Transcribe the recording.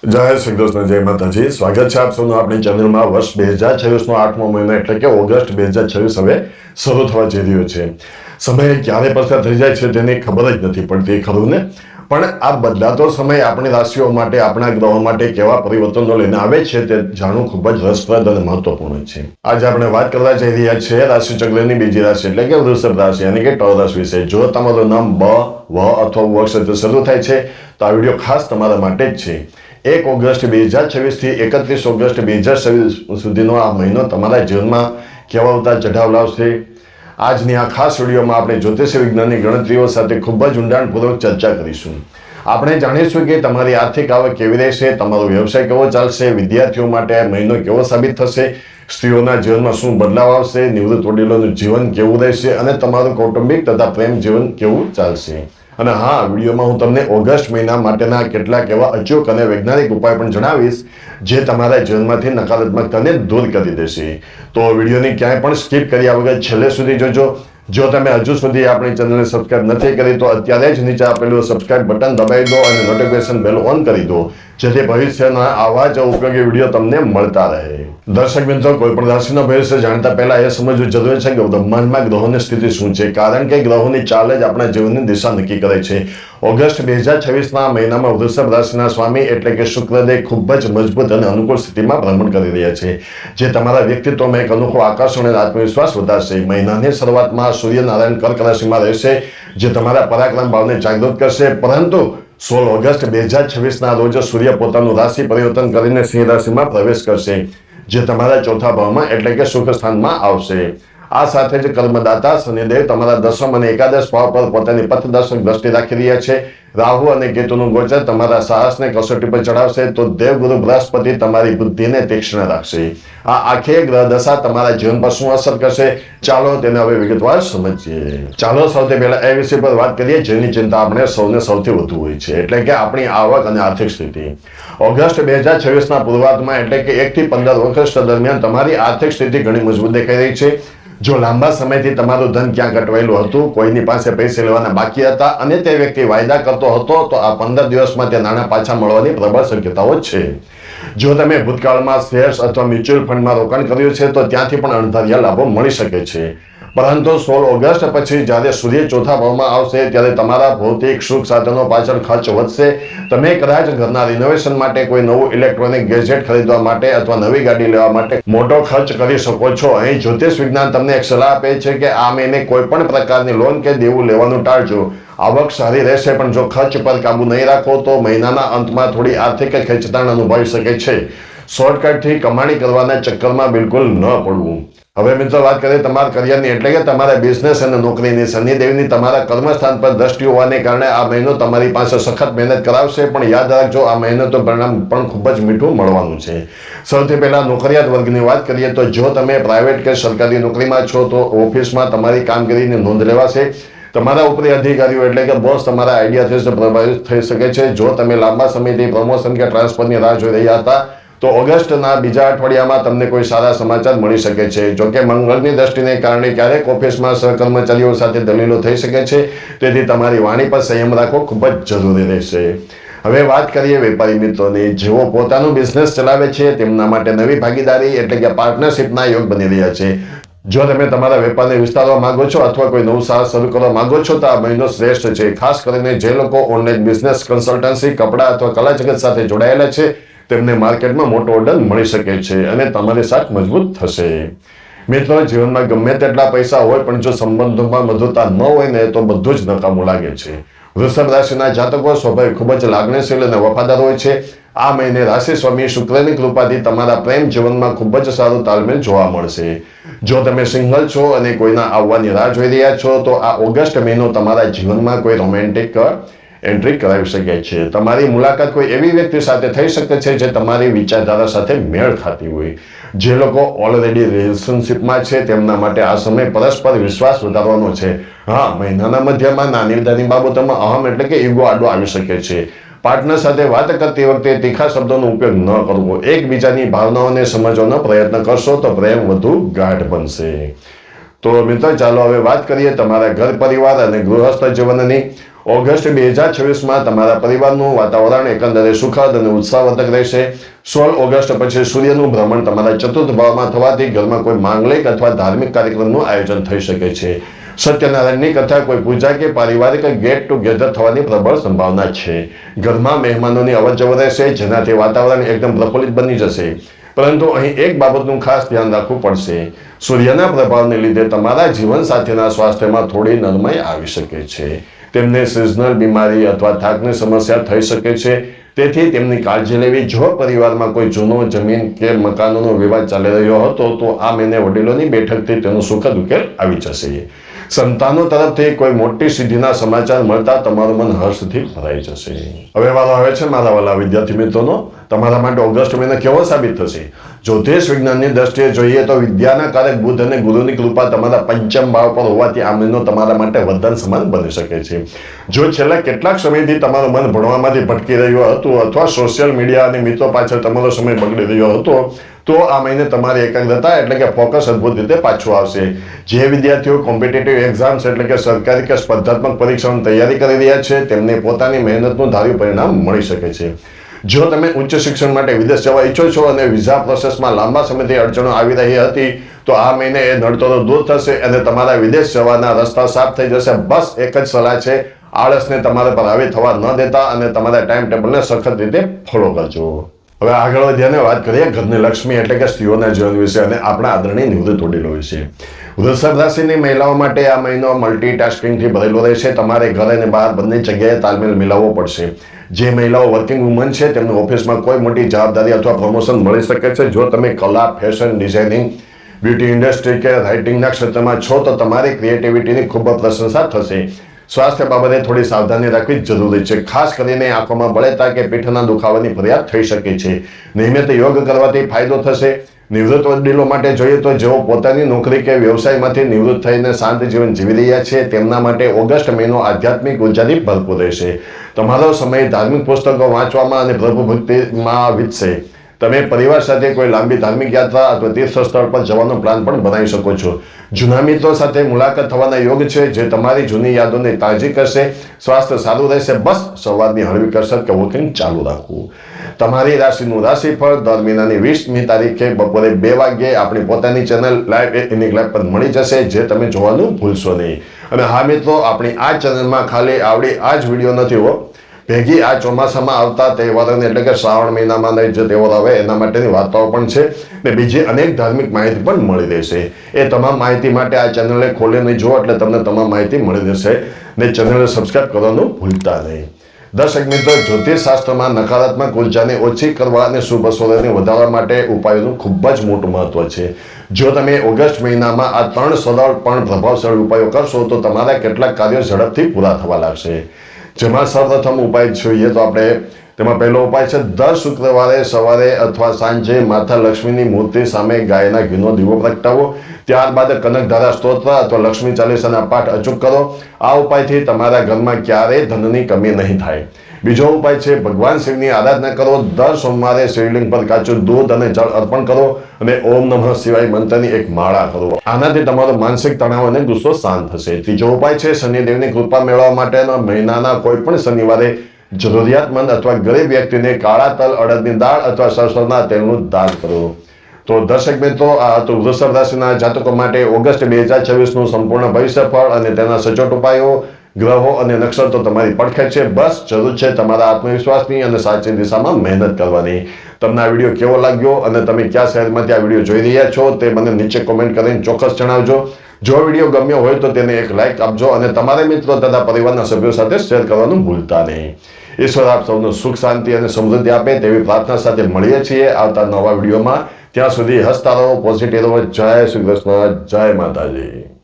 જય શ્રી કૃષ્ણ, જય માતાજી. સ્વાગત છે આપ સૌનું આપણી ચેનલમાં. વર્ષ 2026 નો 8મો મહિનો એટલે કે ઓગસ્ટ 2026 હવે શરૂ થવા જઈ રહ્યો છે. સમય ક્યારે પસાર થઈ જાય છે તેની ખબર જ નથી પડતી, ખરું ને? પણ આ બદલાતો સમય આપણી રાશિઓ માટે, આપણા ગ્રહો માટે કેવા પરિવર્તનો લઈને આવે છે તે જાણવું ખૂબ જ રસપ્રદ અને મહત્વપૂર્ણ છે. આજે આપણે વાત કરવા જઈ રહ્યા છીએ રાશિ ચક્રની બીજી રાશિ એટલે કે વૃષભ રાશિ એટલે કે ટોરસ વિશે. જો તમારું નામ બ, વ અથવા વ અક્ષરથી શરૂ થાય છે તો આ વિડીયો ખાસ તમારા માટે જ છે. 1 ઓગસ્ટ 2026 થી 31 ઓગસ્ટ 2026 સુધીનો આ મહિનો તમારા જીવનમાં કેવા ઉતાર ચઢાવ લાવશે, આજની આ ખાસ વિડીયોમાં આપણે જ્યોતિષ વિજ્ઞાનની ગણતરીઓ સાથે ખૂબ જ ઊંડાણપૂર્વક ચર્ચા કરીશું. આપણે જાણીશું કે તમારી આર્થિક આવક કેવી રહેશે, તમારો વ્યવસાય કેવો ચાલશે, વિદ્યાર્થીઓ માટે આ મહિનો કેવો સાબિત થશે, સ્ત્રીઓના જીવનમાં શું બદલાવ આવશે, નિવૃત્ત વડીલોનું જીવન કેવું રહેશે અને તમારું કૌટુંબિક તથા પ્રેમ જીવન કેવું ચાલશે. અને હા, વિડીયોમાં હું તમને ઓગસ્ટ મહિના માટેના કેટલાક એવા અચૂક અને વૈજ્ઞાનિક ઉપાય પણ જણાવીશ જે તમારા જીવનમાંથી નકારાત્મકતાને દૂર કરી દેશે. તો વિડીયોની ક્યાંય પણ સ્કીપ કર્યા વગર છેલ્લે સુધી જોજો. જો તમે હજુ સુધી આપણી ચેનલને સબસ્ક્રાઇબ નથી કરી તો અત્યારે જ નીચે આપેલું સબસ્ક્રાઇબ બટન દબાવી દો અને નોટિફિકેશન બેલ ઓન કરી દો, જેથી ભવિષ્યના આવા જ ઉપયોગી વિડીયો તમને મળતા રહે. દર્શક મિત્રો, કોઈ પણ રાશિનો ભવિષ્ય જાણતા પહેલા એ સમજવું જરૂરી છે કે બ્રહ્માંડમાં ગ્રહોની સ્થિતિ શું છે, કારણ કે ગ્રહોની ચાલ જ આપણા જીવનની દિશા નક્કી કરે છે. ઓગસ્ટ 2026ના મહિનામાં વૃષભ રાશિના સ્વામી એટલે કે શુક્રદેવ ખૂબ જ મજબૂત અને અનુકૂળ સ્થિતિમાં ભ્રમણ કરી રહ્યા છે, જે તમારા વ્યક્તિત્વમાં એક અનોખો આકર્ષણ અને આત્મવિશ્વાસ વધારશે. મહિનાની શરૂઆતમાં સૂર્યનારાયણ કર્ક રાશિમાં રહેશે, જે તમારા પરાક્રમ ભાવને જાગૃત કરશે. પરંતુ 16 ઓગસ્ટ 2026ના રોજ સૂર્ય પોતાનું રાશિ પરિવર્તન કરીને સિંહ રાશિમાં પ્રવેશ કરશે, જે તમારા ચોથા ભાવમાં એટલે કે સુખ સ્થાનમાં આવશે. આ સાથે જ કર્મદાતા શનિદેવ તમારા દસમ અને એકાદશ ભાવ પર પોતાની પથદર્શક દ્રષ્ટિ રાખી રહ્યા છે. રાહુ અને કેતુનું ગોચર તમારા સાહસને કસોટી પર ચડાવશે, તો દેવગુરુ બૃહસ્પતિ તમારી બુદ્ધિને તીક્ષ્ણ રાખશે. આ આખી ગ્રહ દશા તમારા જીવન પર શું અસર કરશે, ચાલો તેને હવે વિગતવાર સમજીએ. ચાલો સૌથી પહેલા એ વિષય પર વાત કરીએ જેની ચિંતા આપણે સૌને સૌથી વધુ હોય છે, એટલે કે આપણી આવક અને આર્થિક સ્થિતિ. ઓગસ્ટ 2026ના પૂર્વાર્ધમાં એટલે કે 1 થી 15 ઓગસ્ટ દરમિયાન તમારી આર્થિક સ્થિતિ ઘણી મજબૂત દેખાઈ રહી છે. જો લાંબા સમયથી તમારું ધન ક્યાં અટવાયેલું હતું, કોઈની પાસે પૈસા લેવાના બાકી હતા અને તે વ્યક્તિ વાયદા કરતો હતો, તો આ 15 દિવસમાં તે નાણાં પાછા મળવાની પ્રબળ શક્યતાઓ છે. જો તમે ભૂતકાળમાં શેર્સ અથવા મ્યુચ્યુઅલ ફંડમાં રોકાણ કર્યું છે તો ત્યાંથી પણ અણધાર્યા લાભો મળી શકે છે. પરંતુ 16 ઓગસ્ટ પછી જ્યારે સૂર્ય ચોથા ભાવમાં આવશે ત્યારે તમારા ભૌતિક સુખ સાધનો પાછળ ખર્ચ વધશે. તમે કદાચ ઘરના રિનોવેશન માટે, કોઈ નવું ઇલેક્ટ્રોનિક ગેજેટ ખરીદવા માટે અથવા નવી ગાડી લેવા માટે મોટો ખર્ચ કરી શકો છો. અહીં જ્યોતિષ વિજ્ઞાન તમને એક સલાહ આપે છે કે આ મહિને કોઈ પણ પ્રકારની લોન કે દેવું લેવાનું ટાળજો. આવક સારી રહેશે, પણ જો ખર્ચ પર કાબુ નહીં રાખો તો મહિનાના અંતમાં થોડી આર્થિક ખેંચતાણ અનુભવી શકે છે. શોર્ટકટથી કમાણી કરવાના ચક્કરમાં બિલકુલ ન પડવું. હવે મિત્રો વાત કરીએ તમારા કરિયરની એટલે કે તમારા બિઝનેસ અને નોકરીની. શનિદેવની તમારા કર્મસ્થાન પર દ્રષ્ટિ હોવાને કારણે આ મહિનો તમારી પાસે સખત મહેનત કરાવશે, પણ યાદ રાખજો આ મહિનો તો પરિણામ પણ ખૂબ જ મીઠું મળવાનું છે. સૌથી પહેલા નોકરિયાત વર્ગની વાત કરીએ તો જો તમે પ્રાઇવેટ કે સરકારી નોકરીમાં છો તો ઓફિસમાં તમારી કામગીરીની નોંધ લેવાશે. તમારા ઉપરી અધિકારીઓ એટલે કે બોસ તમારા આઈડિયાથી પ્રભાવિત થઈ શકે છે. જો તમે લાંબા સમયથી પ્રમોશન કે ટ્રાન્સફરની રાહ જોઈ રહ્યા હતા તો ઓગસ્ટના બીજા અઠવાડિયામાં તમને કોઈ સારા સમાચાર મળી શકે છે. જોકે મંગળની દ્રષ્ટિને કારણે ક્યારેક ઓફિસમાં સહકર્મચારીઓ સાથે દલીલો થઈ શકે છે, તેથી તમારી વાણી પર સંયમ રાખવો ખૂબ જ જરૂરી રહેશે. હવે વાત કરીએ વેપારી મિત્રોની. જેઓ પોતાનું બિઝનેસ ચલાવે છે તેમના માટે નવી ભાગીદારી એટલે કે પાર્ટનરશિપના યોગ બની રહ્યા છે. જો તમે તમારા વેપારને વિસ્તારવા માંગો છો અથવા કોઈ નવું સાહસ શરૂ કરવા માંગો છો તો આ મહિનો શ્રેષ્ઠ છે. ખાસ કરીને જે લોકો ઓનલાઈન બિઝનેસ, કન્સલ્ટન્સી, કપડાં અથવા કલા જગત સાથે જોડાયેલા છે તેમને માર્કેટમાં મોટો ઓર્ડર મળી શકે છે અને તમારી સાથ મજબૂત થશે. મિત્રો, જીવનમાં ગમે તેટલા પૈસા હોય પણ જો સંબંધોમાં મધુરતા ન હોય ને તો બધું જ નકામું લાગે છે. વૃષભ રાશિના જાતકો સ્વભાવે ખૂબ જ લાગણીશીલ અને વફાદાર હોય છે. આ મહિને રાશિ સ્વામી શુક્રની કૃપાથી તમારા પ્રેમ જીવનમાં ખૂબ જ સારું તાલમેલ જોવા મળશે. જો તમે સિંગલ છો અને કોઈના આવવાની રાહ જોઈ રહ્યા છો તો આ ઓગસ્ટ મહિનો તમારા જીવનમાં કોઈ રોમેન્ટિક એન્ટ્રી કરાવી શકે છે. તમારી મુલાકાત કોઈ એવી વ્યક્તિ સાથે થઈ શકે છે જે તમારી વિચારધારા સાથે મેળ ખાતી હોય. જે લોકો ઓલરેડી રિલેશનશિપમાં છે તેમના માટે આ સમય પરસ્પર વિશ્વાસ વધારવાનો છે. હા, મહિનાના મધ્યમાં નાની નાની બાબતોમાં અહમ એટલે કે ઈગો આડો આવી શકે છે. પાર્ટનર સાથે વાત કરતી વખતે તીખા શબ્દોનો ઉપયોગ ન કરવો. એકબીજાની ભાવનાઓને સમજવાનો પ્રયત્ન કરશો તો પ્રેમ વધુ ગાઢ બનશે. તો મિત્રો, ચાલો હવે વાત કરીએ તમારા ઘર પરિવાર અને ગૃહસ્થ જીવનની. ઓગસ્ટ 2026માં તમારા પરિવારનું વાતાવરણ એકંદરે સુખદ અને ઉત્સાહવર્ધક રહેશે. 16 ઓગસ્ટ પછી સૂર્યનું ભ્રમણ તમારા ચતુર્થ ભાવમાં થવાથી ઘરમાં કોઈ માંગલિક અથવા ધાર્મિક કાર્યક્રમનું આયોજન થઈ શકે છે. સત્યનારાયણની કથા, કોઈ પૂજા કે પારિવારિક ગેટ ટુગેધર થવાની પ્રબળ સંભાવના છે. ઘરમાં મહેમાનોની અવરજવર રહેશે, જેનાથી વાતાવરણ એકદમ પ્રફુલ્લિત બની જશે. પરંતુ અહીં એક બાબતનું ખાસ ધ્યાન રાખવું પડશે. સૂર્યના પ્રભાવને લીધે તમારા જીવનસાથીના સ્વાસ્થ્યમાં થોડી નરમાઈ આવી શકે છે. તેમને સિઝનલ બીમારી અથવા થાકની સમસ્યા થઈ શકે છે. તેથી તેમની કાળજી લેવી. જો પરિવારમાં કોઈ જૂનો જમીન કે મકાનોનો વિવાદ ચાલી રહ્યો હતો તો આ મહિને વડીલોની બેઠકથી તેનો સુખદ ઉકેલ આવી જશે. સંતાનો તરફથી કોઈ મોટી સિદ્ધિના સમાચાર મળતા તમારું મન હર્ષથી ભરાઈ જશે. હવે વારો આવે છે મારા વાલા વિદ્યાર્થી મિત્રોનો. તમારા માટે ઓગસ્ટ મહિનો કેવો સાબિત થશે? જ્યોતિષ વિજ્ઞાનની દ્રષ્ટિએ જોઈએ તો વિદ્યાના કારક બુધ અને ગુરુની કૃપા તમારા પંચમ ભાવ પર હોવાથી આ મહિનો તમારા માટે વરદાન સમાન બની શકે છે. જો છેલ્લા કેટલાક સમયથી તમારું મન ભણવામાંથી ભટકી રહ્યું હતું અથવા સોશિયલ મીડિયા અને મિત્રો પાછળ તમારો સમય બગડી રહ્યો હતો, તો આ મહિને તમારી એકાગ્રતા એટલે કે ફોકસ અદ્ભુત રીતે પાછું આવશે. જે વિદ્યાર્થીઓ કોમ્પિટિટિવ એક્ઝામ્સ એટલે કે સરકારી કે સ્પર્ધાત્મક પરીક્ષાઓની તૈયારી કરી રહ્યા છે, તેમને પોતાની મહેનતનું ધાર્યું પરિણામ મળી શકે છે. જો તમે ઉચ્ચ શિક્ષણ માટે વિદેશ જવા ઈચ્છો છો અને વિઝા પ્રોસેસમાં લાંબા સમયથી અડચણો આવી રહી હતી, તો આ મહિને એ નડતરો દૂર થશે અને તમારા વિદેશ જવાના રસ્તા સાફ થઈ જશે. બસ એક જ સલાહ છે, આળસને તમારા પર હાવી થવા ન દેતા અને તમારા ટાઈમ ટેબલને સખત રીતે ફોલો કરજો. હવે આગળ વધીને વાત કરીએ ઘરની લક્ષ્મી એટલે કે સ્ત્રીઓના જીવન વિશે અને આપણા આદરણીય નિવૃત્ત વડીલો વિશે. વૃષભ રાશિની મહિલાઓ માટે આ મહિનો મલ્ટીટાસ્કિંગથી ભરેલો રહેશે. તમારે ઘર અને બહાર બંને જગ્યાએ તાલમેલ મિલાવવો પડશે. જે મહિલાઓ વર્કિંગ વુમન છે, તેમને ઓફિસમાં કોઈ મોટી જવાબદારી અથવા પ્રમોશન મળી શકે છે. જો તમે કલા, ફેશન, ડિઝાઇનિંગ, બ્યુટી ઇન્ડસ્ટ્રી કે રાઇટિંગના ક્ષેત્રમાં છો, તો તમારી ક્રિએટિવિટીની ખૂબ પ્રશંસા થશે. સ્વાસ્થ્ય બાબતે થોડી સાવધાની રાખવી જરૂરી છે. ખાસ કરીને આંખોમાં બળેતા કે પીઠના દુખાવાની ફરિયાદ થઈ શકે છે. નિયમિત યોગ કરવાથી ફાયદો થશે. નિવૃત્ત વડીલો માટે જોઈએ તો જેઓ પોતાની નોકરી કે વ્યવસાયમાંથી નિવૃત્ત થઈને શાંત જીવન જીવી રહ્યા છે, તેમના માટે ઓગસ્ટ મહિનો આધ્યાત્મિક ઉર્જાથી ભરપૂર રહેશે. તમારો સમય ધાર્મિક પુસ્તકો વાંચવામાં અને પ્રભુ ભક્તિમાં વીતશે. તમે પરિવાર સાથે કોઈ લાંબી ધાર્મિક યાત્રા અથવા તીર્થ સ્થળ પર જવાનો પ્લાન પણ બનાવી શકો છો. જૂના મિત્રો સાથે મુલાકાત થવાના યોગ છે, જે તમારી જૂની યાદોને તાજી કરશે. સ્વાસ્થ્ય સારું રહેશે. બસ સવારની હળવી કસરત કે વોકિંગ ચાલુ રાખવું. તમારી રાશિનું રાશિફળ દર મહિનાની 20મી તારીખે બપોરે 2 વાગ્યે આપણી પોતાની ચેનલ લાઈવ યુનિક લાઈવ પર મળી જશે, જે તમે જોવાનું ભૂલશો નહીં. અને હા મિત્રો, આપણી આ ચેનલમાં ખાલી આવડી આ જ વિડીયો નથી હો, ભેગી આ ચોમાસામાં આવતા તહેવારોને એટલે કે શ્રાવણ મહિનામાં જે તહેવાર આવે એના માટેની વાર્તાઓ પણ છે ને બીજી અનેક ધાર્મિક માહિતી પણ મળી રહેશે. એ તમામ માહિતી માટે આ ચેનલને ખોલીને જુઓ એટલે તમને તમામ માહિતી મળી રહેશે. ને ચેનલને સબસ્ક્રાઈબ કરવાનું ભૂલતા નહીં. દર્શક મિત્રો, જ્યોતિષશાસ્ત્રમાં નકારાત્મક ઉર્જાને ઓછી કરવા અને શુભ અસરોને વધારવા માટે ઉપાયોનું ખૂબ જ મોટું મહત્વ છે. જો તમે ઓગસ્ટ મહિનામાં આ 3 સરળ પણ પ્રભાવશાળી ઉપાયો કરશો, તો તમારા કેટલાક કાર્યો ઝડપથી પૂરા થવા લાગશે. જેમાં સૌપ્રથમ ઉપાય જોઈએ તો આપણે તેમાં પહેલો ઉપાય છે, દર શુક્રવારે સવારે અથવા સાંજે માતા લક્ષ્મીની મૂર્તિ સામે ગાયના ઘીનો દીવો પ્રગટાવો. ત્યારબાદ કનકધારા સ્તોત્ર અથવા લક્ષ્મી ચાલીસાના પાઠ અચૂક કરો. આ ઉપાયથી તમારા ઘરમાં ક્યારેય ધનની કમી નહીં થાય. બીજો ઉપાય છે, ભગવાન શિવની આરાધના કરો. દર સોમવારે શિવલિંગ પર કાચું દૂધ અને જળ અર્પણ કરો અને ઓમ નમઃ શિવાય મંત્રની એક માળા કરો. આનાથી તમારો માનસિક તણાવ અને ગુસ્સો શાંત થશે. ત્રીજો ઉપાય છે, શનિદેવની કૃપા મેળવવા માટેના મહિનાના કોઈ પણ શનિવારે જરૂરિયાતમંદ અથવા ગરીબ વ્યક્તિને કાળા તલ, અડદની દાળ અથવા સરસવના તેલનું દાન કરો. તો દર્શક મિત્રો, આ હતું વૃષભ રાશિના જાતકો માટે ઓગસ્ટ 2026નું સંપૂર્ણ ભવિષ્યફળ અને તેના સચોટ ઉપાયો. ગ્રહો અને નક્ષત્રો તમારી પડખે છે. બસ જરૂર છે તમારા આત્મવિશ્વાસની અને સાચી દિશામાં મહેનત કરવાની. તમને આ વિડીયો કેવો લાગ્યો અને તમે કયા શહેરમાંથી આ વિડીયો જોઈ રહ્યા છો તે મને નીચે કોમેન્ટ કરીને ચોક્કસ જણાવજો. જો વિડીયો ગમ્યો હોય તો તેને એક લાઈક આપજો અને તમારા મિત્રો તથા પરિવારના સભ્યો સાથે શેર કરવાનું ભૂલતા નહીં. ઈશ્વર આપ સૌનું સુખ, શાંતિ અને સમૃદ્ધિ આપે તેવી પ્રાર્થના સાથે મળીએ છીએ આવતા નવા વિડીયોમાં. ત્યાં સુધી હસતા રહો, પોઝિટિવ રહો. જય શ્રી કૃષ્ણ, જય માતાજી.